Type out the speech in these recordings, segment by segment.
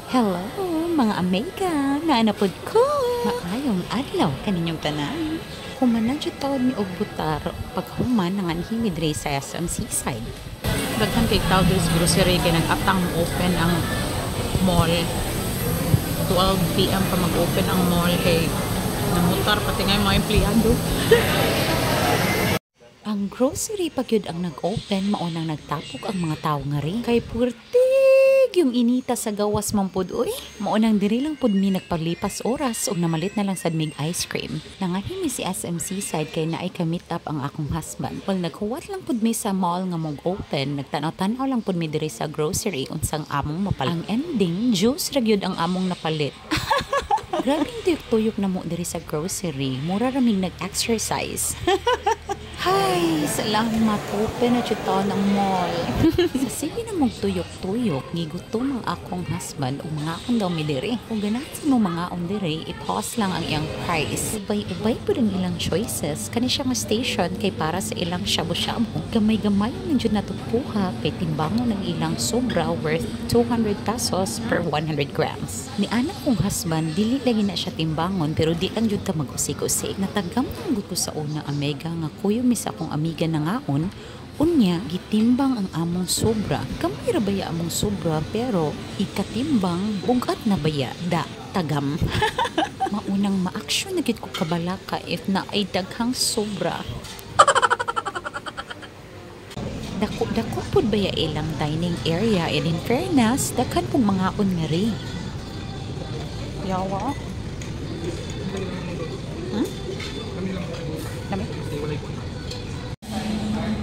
Hello, mga Amerika, naanapod ko. Maayong adlaw kaninyong tanan. Humanan jud taon mi og butar paghuman nangan himid diri sa SM Seaside. Daghan kay tao diri sa grocery kay nag-atang open ang mall. 12 PM pa mag-open ang mall kay namutar pati nga yung mga empleyado. Ang grocery pagyud ang nag-open mao nang nagtapok ang mga tawo nga rin. Kay puertig yung inita sa gawas man pud oy. Mao nang diri lang pud mi nagpalipas oras ug namalit na lang sad mig ice cream. Nangani mi si SM Seaside kay naay ka meet up ang akong husband. Well naghuwat lang pud mi sa mall nga mag-open, nagtanaw-tanaw lang pud mi diri sa grocery unsang among mapalit. Ang ending, juice ra gyud ang among napalit. Grabing tuyok-tuyok na mo diri sa grocery. Mura raming nag-exercise. Hay, salamat. Open na dyan ng mall. Sa sige na mong tuyok-tuyok, gigutom ang akong husband o mga akong daw mi diri. Kung ganahan mo mga akong diri, i-pause lang ang iyang price. Ubay-ubay po rin ilang choices. Kani siya nga station kay para sa ilang shabu-shabu. Gamay-gamay ang dyan natupuha kay timbangon ng ilang sobra worth 200 pesos per 100 grams. Ni anak kong husband, dili lagi na siya timbangon pero di lang dyan ta mag-usik-usik. Natagam ang ko sa una Amega nga kuyo sa akong amiga na ngaon, unya gitimbang ang among sobra. Kamay ra baya among sobra pero ikatimbang bugat na baya da tagam. Maunang ma-action na gid ko kabalaka if na ay daghang sobra. Dako pud baya ilang dining area and in fairness daghan pug mga unngari. Yawa.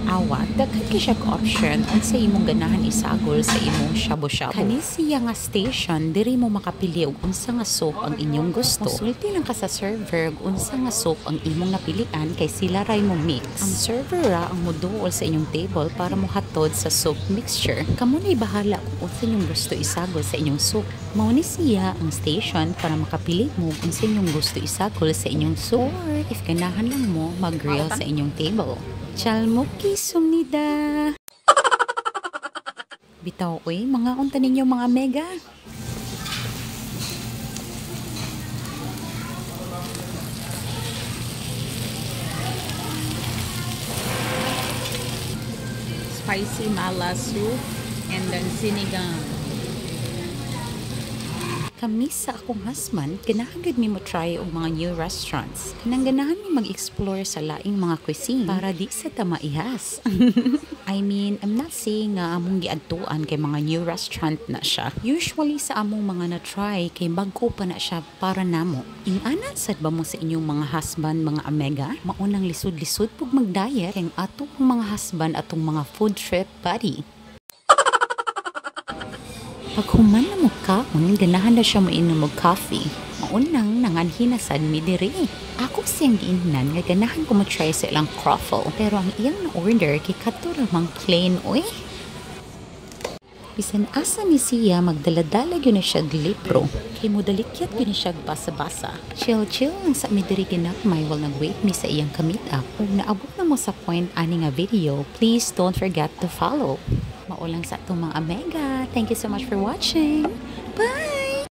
Awat, daghan kay siya option unsa imong ganahan isagol sa imong shabu-shabu. Kani siya nga station, diri mo makapili og unsa nga soup ang inyong gusto. Musulti lang ka sa server og unsa nga soup ang imong napilian kay sila ray mo mix. Ang server ra ang moduol sa inyong table para mo hatod sa soup mixture. Kamo na'y bahala kung unsa inyong gusto isagol sa inyong soup. Mao ni siya ang station para makapili mo kung unsa inyong gusto isagol sa inyong soup. Or if ganahan lang mo mag-grill sa inyong table. Chalmuki sumnida. Bitaw oy, mga unta ninyo mga mega. Spicy mala soup and then sinigang. Kami sa akong husband, ganahan gid mi mo try og mga new restaurants. Kanang ganahan mi mag-explore sa laing mga cuisine para di sa ta maihas. I mean, I'm not saying nga among giadtuan kay mga new restaurant na siya. Usually sa among mga na-try kay bago pa na siya para namo. Ingana sad ba mo sa inyong mga husband, mga Amega? Maunang lisod-lisod pug mag-diet kay atong mga husband atong mga food trip buddy. Pag human na mo kaon, ganahan na siya mainom og coffee. Maunang nanganhinasad mi diri. Ako siyang giingnan nga ganahan ko mo-try sa ilang croffle. Pero ang iyang na-order kay kadto ramang plain oy. Bisan asa ni siya magdala-dala gyud na siya libro. Kay modalikyat gyud siya basa-basa. Chill lang sa mi diri ginakmay while nag-wait mi sa iyang ka-meet up. Kung naabot na mo sa point ani nga video, please don't forget to follow. Maulang sa itong mga Amega. Thank you so much for watching. Bye!